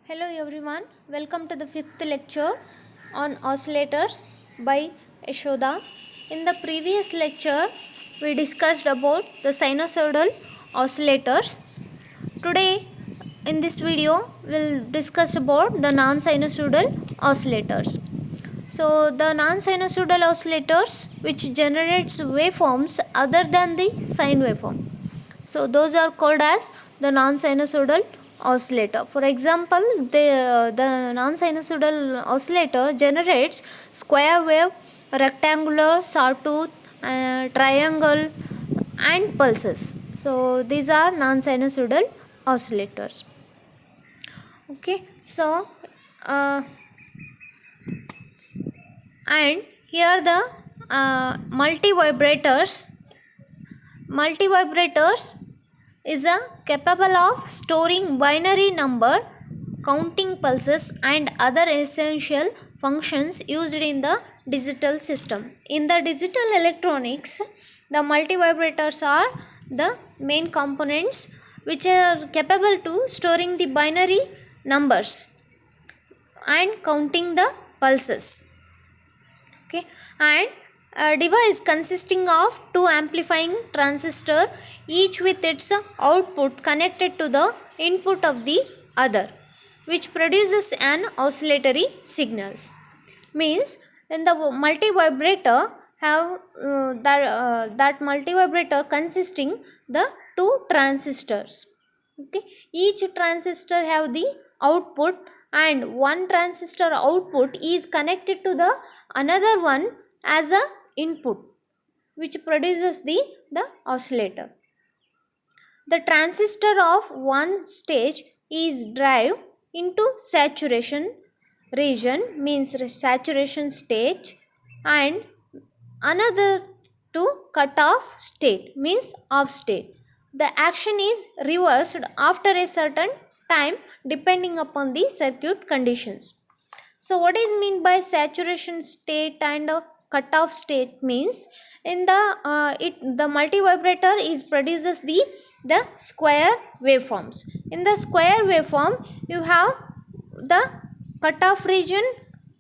Hello everyone, welcome to the fifth lecture on oscillators by Yashoda. In the previous lecture, we discussed about the sinusoidal oscillators. Today, in this video, we'll discuss about the non-sinusoidal oscillators. So, the non-sinusoidal oscillators which generates waveforms other than the sine waveform. So, those are called as the non-sinusoidal oscillator. For example, the non-sinusoidal oscillator generates square wave, rectangular, sawtooth, triangle and pulses. So, these are non-sinusoidal oscillators. Okay, so and here the multivibrators is capable of storing binary number, counting pulses and other essential functions used in the digital system. In the digital electronics, the multivibrators are the main components which are capable to storing the binary numbers and counting the pulses. Okay, and a device consisting of two amplifying transistors, each with its output connected to the input of the other, which produces an oscillatory signals. Means in the multivibrator have that multivibrator consisting the two transistors. Okay, each transistor have the output and one transistor output is connected to the another one as a input, which produces the oscillator. The transistor of one stage is drive into saturation region, means saturation stage, and another to cut off state, means off state. The action is reversed after a certain time depending upon the circuit conditions. So what is mean by saturation state and cutoff state? Means in the multivibrator is produces the square waveforms. In the square waveform you have the cutoff region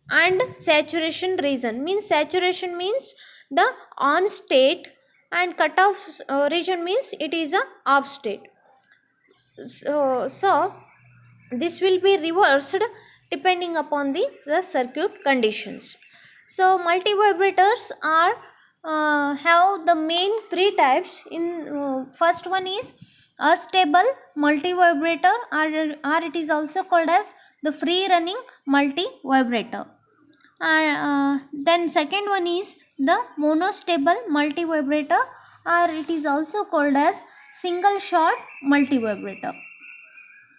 and saturation region. Means saturation means the on state and cutoff region means it is a off state. So this will be reversed depending upon the circuit conditions. So multivibrators are have the main three types. In first one is astable multivibrator, or it is also called as the free running multivibrator. Then second one is the monostable multivibrator, or it is also called as single shot multivibrator.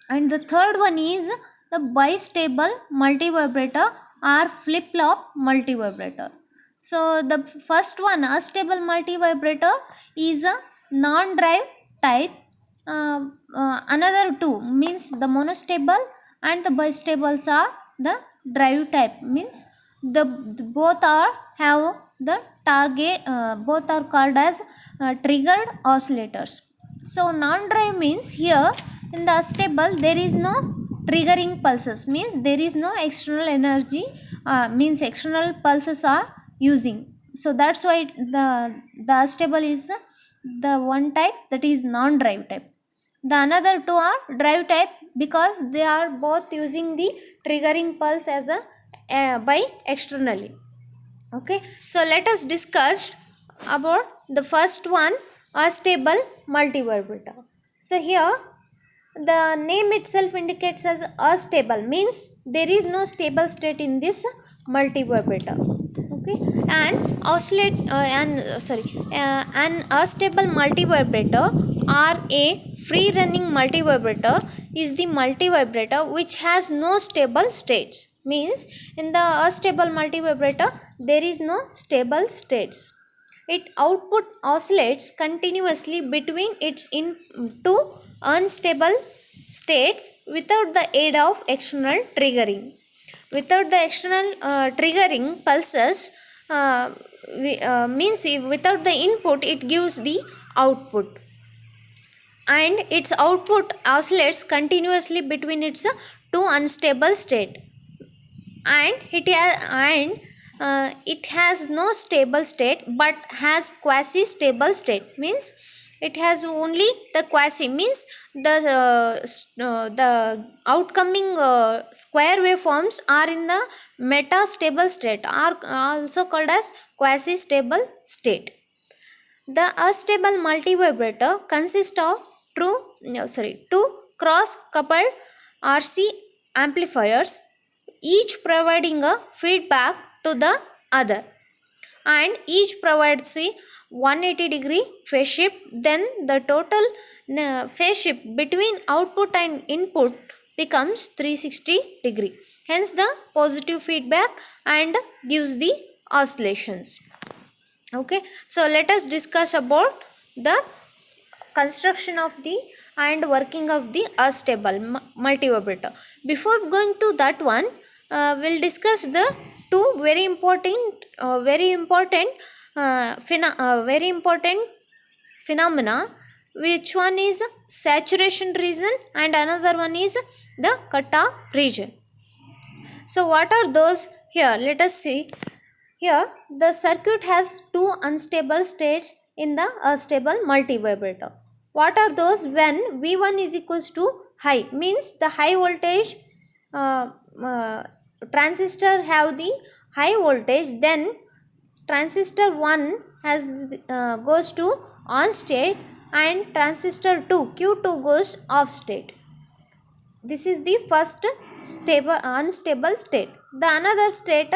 And the third one is the bistable multivibrator or flip-flop multivibrator. So the first one, astable multivibrator, is a non-drive type. Another two means the monostable and the bistables are the drive type, means the both are have the target, both are called as triggered oscillators. So non-drive means here in the astable there is no triggering pulses, means there is no external energy, means external pulses are using. So that's why the astable is the one type that is non-drive type. The another two are drive type because they are both using the triggering pulse as a by externally. Okay, so let us discuss about the first one, astable multivibrator. So here the name itself indicates as astable, means there is no stable state in this multivibrator. Okay, and an astable multivibrator or a free running multivibrator is the multivibrator which has no stable states. Means in the astable multivibrator there is no stable states. It output oscillates continuously between its two unstable states without the aid of external triggering. Without the external triggering pulses, means without the input it gives the output, and its output oscillates continuously between its to unstable state, and it has no stable state but has quasi stable state. Means it has only the quasi, means the outcoming square waveforms are in the metastable state, are also called as quasi stable state. The astable multivibrator consists of two cross coupled RC amplifiers, each providing a feedback to the other, and each provides a 180-degree phase shift. Then the total phase shift between output and input becomes 360-degree, hence the positive feedback and gives the oscillations. Okay, so let us discuss about the construction of the and working of the astable multivibrator. Before going to that one, we'll discuss the two very important phenomena. Which one is saturation region and another one is the cutoff region. So what are those? Here let us see. Here the circuit has two unstable states in the astable multivibrator. What are those? When V1 is equals to high, means the high voltage transistor have the high voltage, then transistor 1 has goes to on state and transistor 2 Q2 goes off state. This is the first unstable state. The another state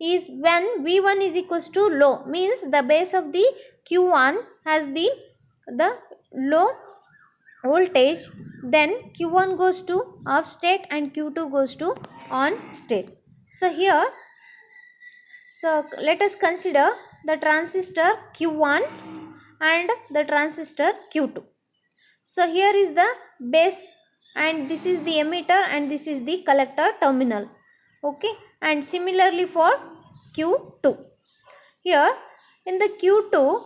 is when V1 is equals to low, means the base of the Q1 has the low voltage, then Q1 goes to off state and Q2 goes to on state. So here, let us consider the transistor Q1 and the transistor Q2. So here is the base and this is the emitter and this is the collector terminal. Okay, and similarly for Q2. Here in the Q2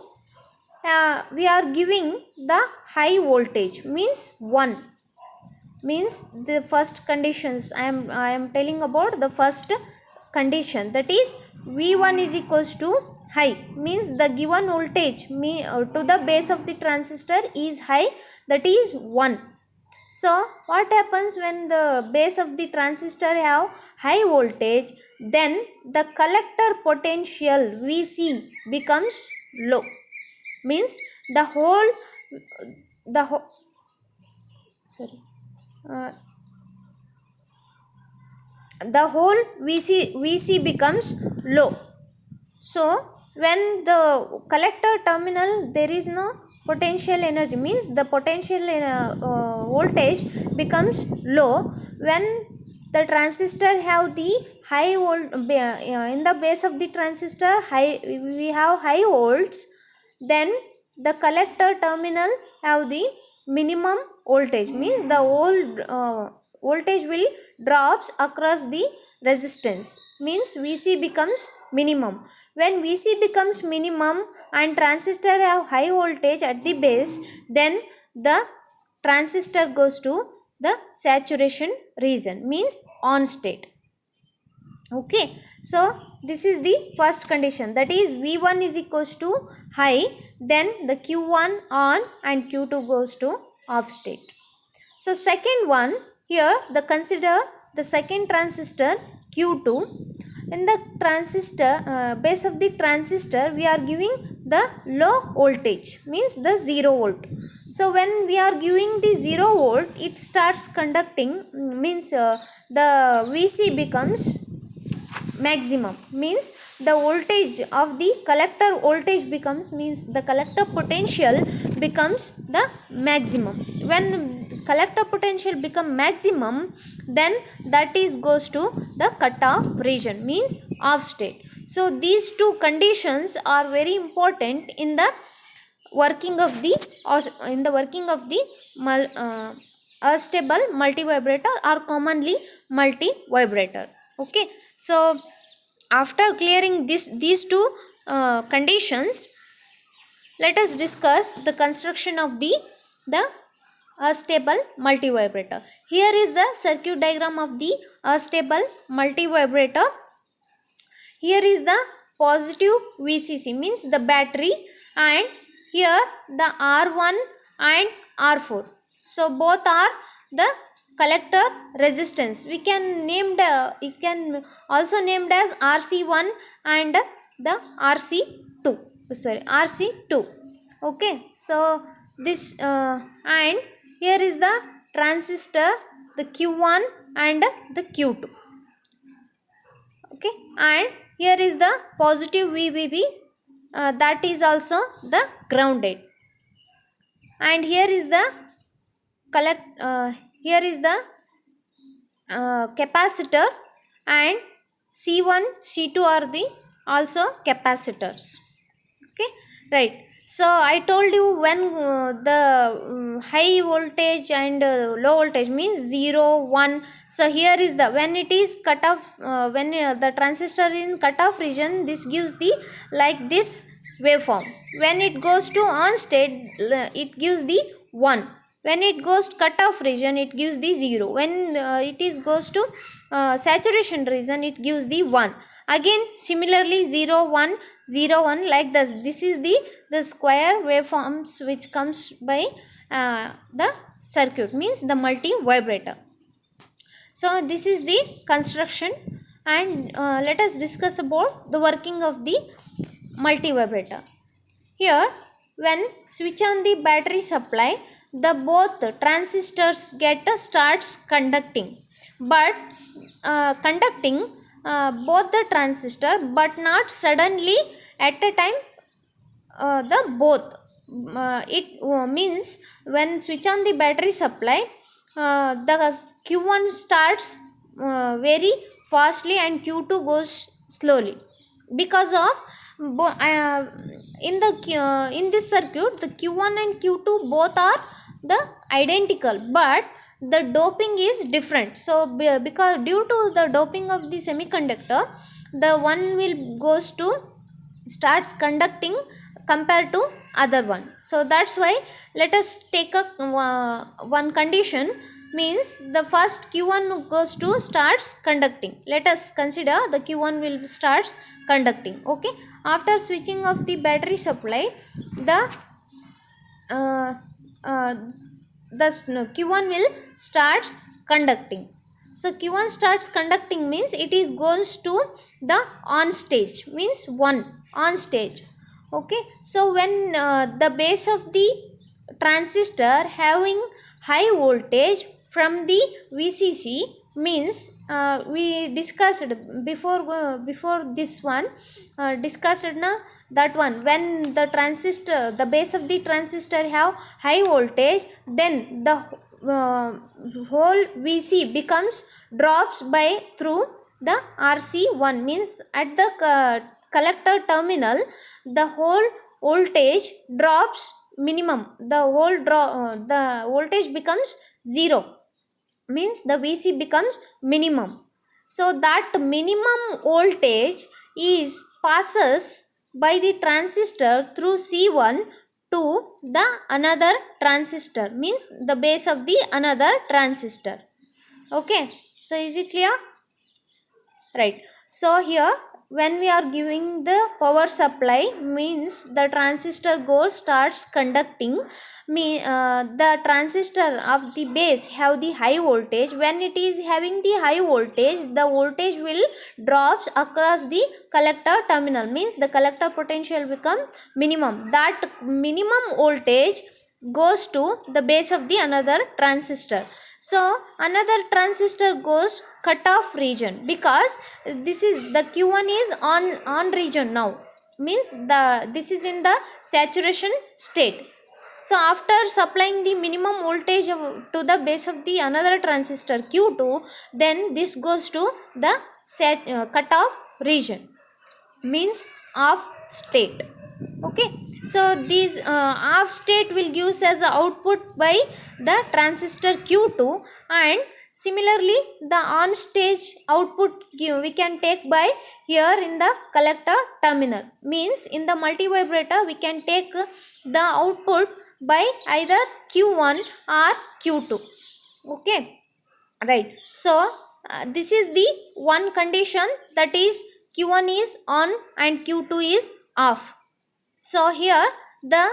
we are giving the high voltage, means 1, means the first conditions. I am telling about the first condition, that is V1 is equals to high, means the given voltage to the base of the transistor is high, that is 1. So what happens when the base of the transistor have high voltage, then the collector potential Vc becomes low, means the whole Vc becomes low. So when the collector terminal there is no potential energy, means the potential voltage becomes low. When the transistor have the high in the base of the transistor we have high volts, then the collector terminal have the minimum voltage, means the whole voltage will drops across the resistance, means Vc becomes minimum. When Vc becomes minimum and transistor have high voltage at the base, then the transistor goes to the saturation region, means on state. Okay, so this is the first condition, that is V1 is equals to high, then the Q1 on and Q2 goes to off state. So second one, here consider the second transistor Q2. In the transistor base of the transistor we are giving the low voltage, means the 0 volt. So when we are giving the 0 volt, it starts conducting, means the Vc becomes maximum, means the voltage of the collector voltage becomes, means the collector potential becomes the maximum. When collector potential become maximum, then that is goes to the cutoff region, means off state. So these two conditions are very important in the working of the astable multivibrator or commonly multivibrator. Okay, so after clearing these two conditions, let us discuss the construction of the astable multivibrator. Here is the circuit diagram of the stable multivibrator. Here is the positive VCC, means the battery, and here the R1 and R4. So both are the collector resistance. We can named it can also named as RC1 and the RC2. Sorry, RC2. Okay, so this and here is the transistor, the Q1 and the Q2. Okay, and here is the positive VBB, that is also the grounded, and here is the here is the capacitor, and C1 C2 are the also capacitors. Okay, right. So I told you when the high voltage and low voltage means 0 1. So here is the when it is cut off, when the transistor in cut off region, this gives the like this waveforms. When it goes to on state, it gives the 1. When it goes to cut off region, it gives the 0. When it is goes to saturation region, it gives the 1. Again similarly 0 1 0 1, like this is the square waveforms which comes by the circuit, means the multi vibrator. So this is the construction, and let us discuss about the working of the multi vibrator. Here, when switch on the battery supply, the both transistors starts conducting, but conducting both the transistor, but not suddenly at a time the both. It means when switch on the battery supply, the Q1 starts very fastly and Q2 goes slowly, because of in this circuit the Q1 and Q2 both are the identical, but the doping is different. So because due to the doping of the semiconductor, the one will goes to starts conducting compared to other one. So that's why let us take a one condition, means the first Q1 goes to starts conducting. Let us consider the Q1 will starts conducting. Okay, after switching off the battery supply, the Q1 will starts conducting. So Q1 starts conducting means it is goes to the on stage, means 1 on stage. Okay, so when the base of the transistor having high voltage from the VCC, means we discussed before this one, discussed na that one, when the transistor, the base of the transistor have high voltage, then the whole VC becomes drops by through the RC1, means at the collector terminal the whole voltage drops minimum, the whole the voltage becomes 0, means the VC becomes minimum. So that minimum voltage is passes by the transistor through C1 to the another transistor, means the base of the another transistor. Okay, so is it clear? Right. So here when we are giving the power supply, means the transistor goes starts conducting, the transistor of the base have the high voltage. When it is having the high voltage, the voltage will drops across the collector terminal, means the collector potential become minimum. That minimum voltage goes to the base of the another transistor. So another transistor goes cut off region, because this is the Q1 is on region now, means this is in the saturation state. So after supplying the minimum voltage to the base of the another transistor Q2, then this goes to the cut off region, means off state. Okay, so this off state will gives as a output by the transistor Q2, and similarly the on stage output we can take by here in the collector terminal, means in the multivibrator we can take the output by either Q1 or Q2. Okay, right. So this is the one condition, that is q1 is on and q2 is off. So here the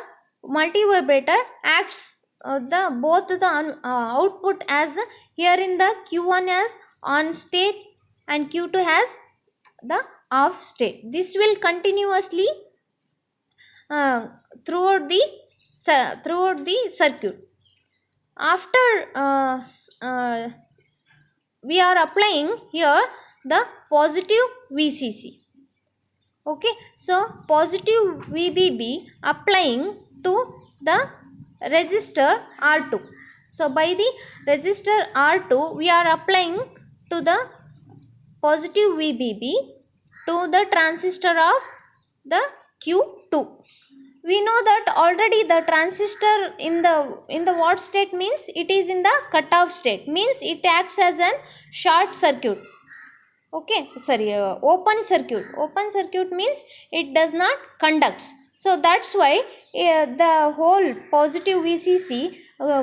multivibrator acts the both the output as here in the q1 as on state and q2 has the off state. This will continuously uh, throughout the circuit. After we are applying here the positive VCC. Okay, so positive VBB applying to the resistor R2. So by the resistor R2 we are applying to the positive VBB to the transistor of the Q2. We know that already the transistor in the what state means it is in the cutoff state, means it acts as an short circuit. Okay, sorry, open circuit means it does not conducts. So that's why the whole positive VCC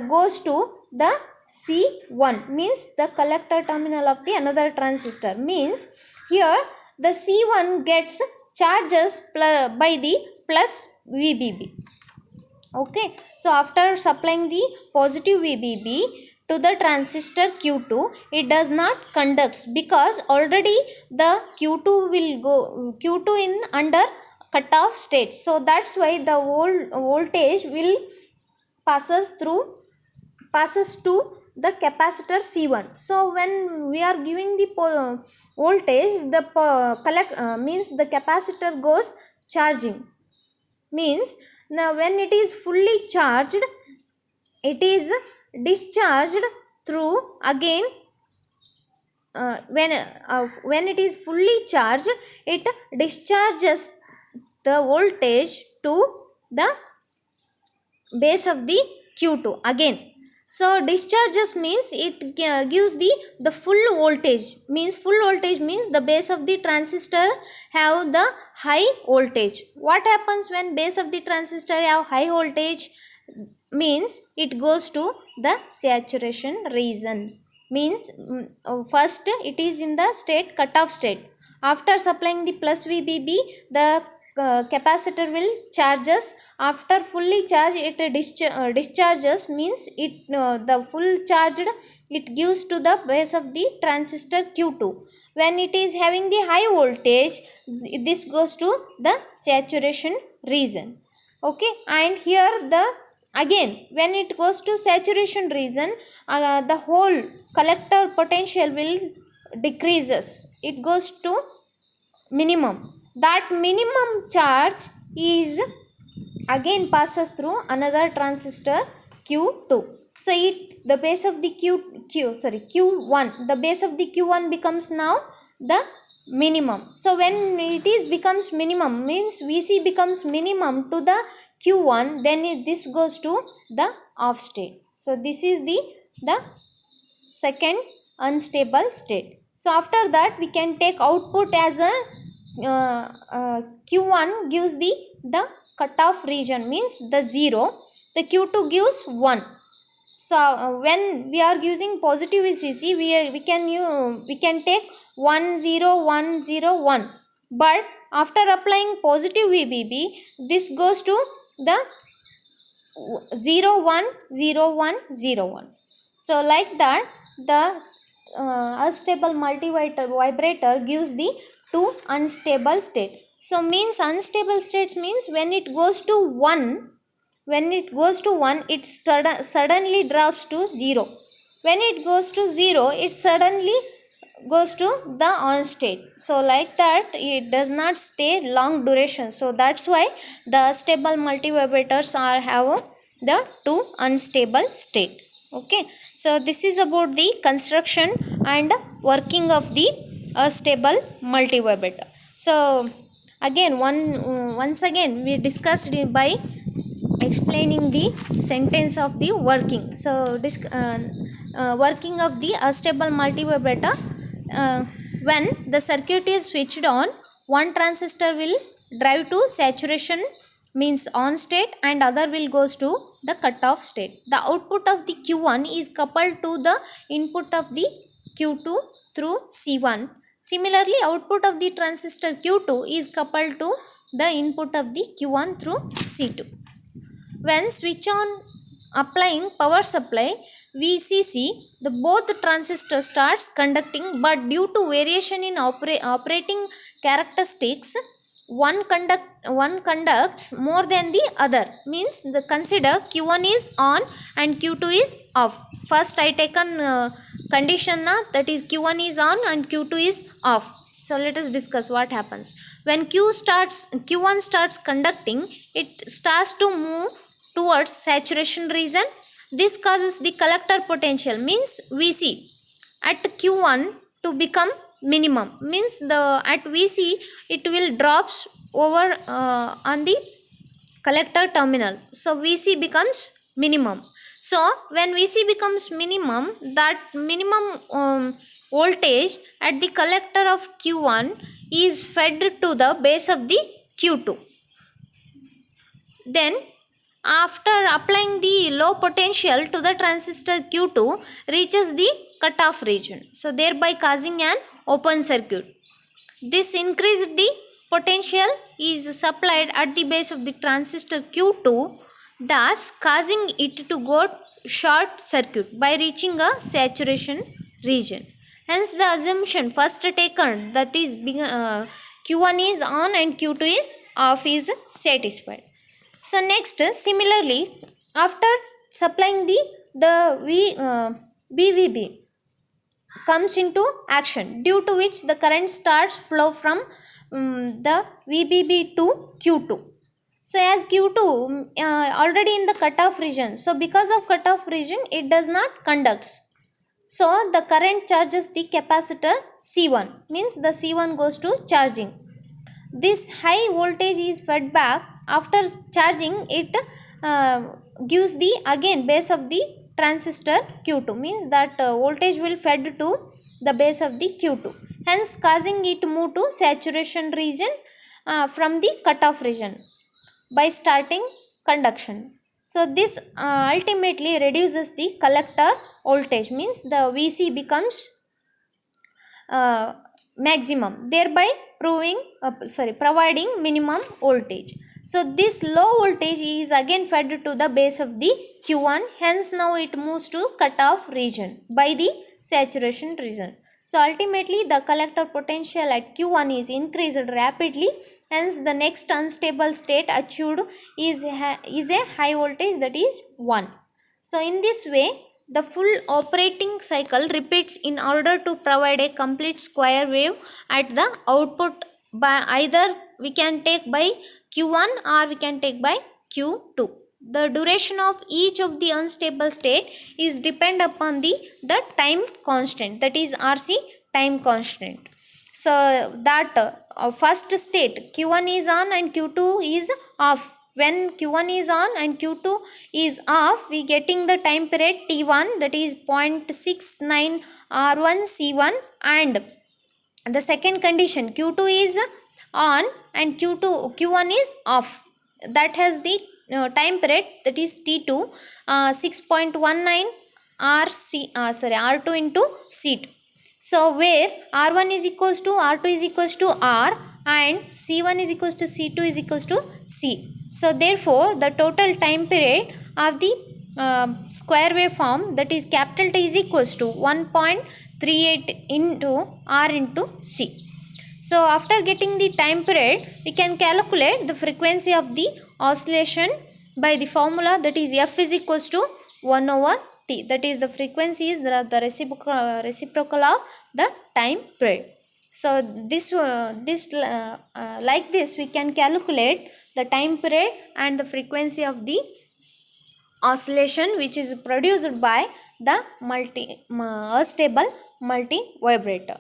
goes to the C1, means the collector terminal of the another transistor, means here the C1 gets charges by the plus VBB. Okay, so after supplying the positive VBB to the transistor Q2, it does not conducts because already the Q2 will go Q2 in under cutoff state. So that's why the voltage will passes to the capacitor C1. So when we are giving the voltage, the means the capacitor goes charging, means now when it is fully charged, it is discharged through again when it is fully charged, it discharges the voltage to the base of the Q2 again. So discharges means it gives the full voltage, means the base of the transistor have the high voltage. What happens when base of the transistor have high voltage? Means it goes to the saturation region, means first it is in the state cutoff state. After supplying the plus VBB, the capacitor will charges. After fully charged, it discharges, means it the full charged it gives to the base of the transistor Q2. When it is having the high voltage, this goes to the saturation region. Okay, and here the again when it goes to saturation region, the whole collector potential will decreases, it goes to minimum. That minimum charge is again passes through another transistor Q2. So the base of the Q1, the base of the Q1 becomes now the minimum. So when it is becomes minimum, means VC becomes minimum to the Q1, then this goes to the off state. So this is the second unstable state. So after that we can take output as a Q1 gives the cutoff region, means the 0, the Q2 gives 1. So when we are using positive VCC, we can take 1 0 1 0 1, but after applying positive VBB, this goes to the 0 1 0 1 0 1. So like that the unstable multivibrator gives the two unstable state. So means unstable states means when it goes to 1, it suddenly drops to 0. When it goes to 0, it suddenly goes to the on state. So like that it does not stay long duration. So that's why the stable multivibrators have the two unstable state. Okay, so this is about the construction and working of the stable multivibrator. So again once again we discussed it by explaining the sentence of the working. So working of the stable multivibrator, when the circuit is switched on, one transistor will drive to saturation, means on state, and other will goes to the cutoff state. The output of the Q1 is coupled to the input of the Q2 through C1. Similarly, output of the transistor Q2 is coupled to the input of the Q1 through C2. When switch on applying power supply VCC, the both transistor starts conducting, but due to variation in operating characteristics, one conducts more than the other. Means the consider Q1 is on and Q2 is off. First I taken condition that is Q1 is on and Q2 is off. So let us discuss what happens. When Q1 starts conducting, it starts to move towards saturation region. This causes the collector potential, means VC, at Q1 to become minimum. Means the at VC it will drops over on the collector terminal. So VC becomes minimum. So when VC becomes minimum, that minimum voltage at the collector of Q1 is fed to the base of the Q2. Then after applying the low potential to the transistor Q2 reaches the cutoff region, so thereby causing an open circuit. This increased the potential is supplied at the base of the transistor Q2, thus causing it to go short circuit by reaching a saturation region. Hence the assumption first taken, that is Q1 is on and Q2 is off, is satisfied. So next, similarly, after supplying the BVB comes into action, due to which the current starts flow from the VBB to Q2. So as Q2 already in the cutoff region, so because of cutoff region it does not conducts. So the current charges the capacitor C1, means the C1 goes to charging. This high voltage is fed back after charging. It gives the again base of the transistor Q2, means that voltage will fed to the base of the Q2, hence causing it move to saturation region from the cutoff region by starting conduction. So this ultimately reduces the collector voltage, means the VC becomes maximum, thereby providing minimum voltage. So this low voltage is again fed to the base of the Q1, hence now it moves to cutoff region by the saturation region. So ultimately the collector potential at Q1 is increased rapidly, hence the next unstable state achieved is a high voltage, that is 1. So in this way the full operating cycle repeats in order to provide a complete square wave at the output, by either we can take by Q1 or we can take by Q2. The duration of each of the unstable state is depend upon the time constant, that is RC time constant. So that first state Q1 is on and Q2 is off. When Q1 is on and Q2 is off, we getting the time period T1, that is 0.69 R1 C1, and the second condition Q2 is on and Q1 is off, that has the time period, that is T2 6.19 R2 into C2. So where R1 is equals to R2 is equals to R and C1 is equals to C2 is equals to C. So therefore the total time period of the square wave form, that is capital T, is equals to 1.38 into R into C. So after getting the time period, we can calculate the frequency of the oscillation by the formula, that is F is equals to 1 over T, that is the frequency is the reciprocal of the time period. So this like this we can calculate the time period and the frequency of the oscillation which is produced by the stable multi vibrator.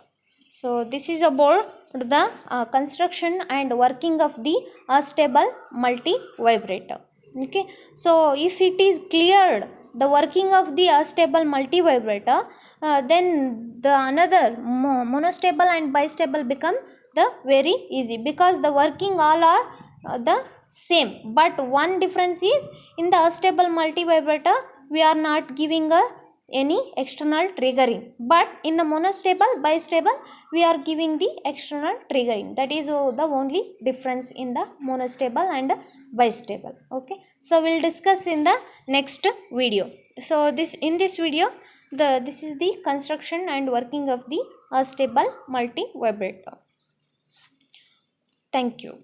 So this is about the construction and working of the stable multi vibrator. Okay, so if it is cleared the working of the stable multi vibrator, then the another monostable and bistable become the very easy, because the working all are the same, but one difference is in the astable multivibrator we are not giving any external triggering, but in the monostable bistable we are giving the external triggering. That is the only difference in the monostable and bistable. Okay, so we'll discuss in the next video. So this video, this is the construction and working of the astable multivibrator. Thank you.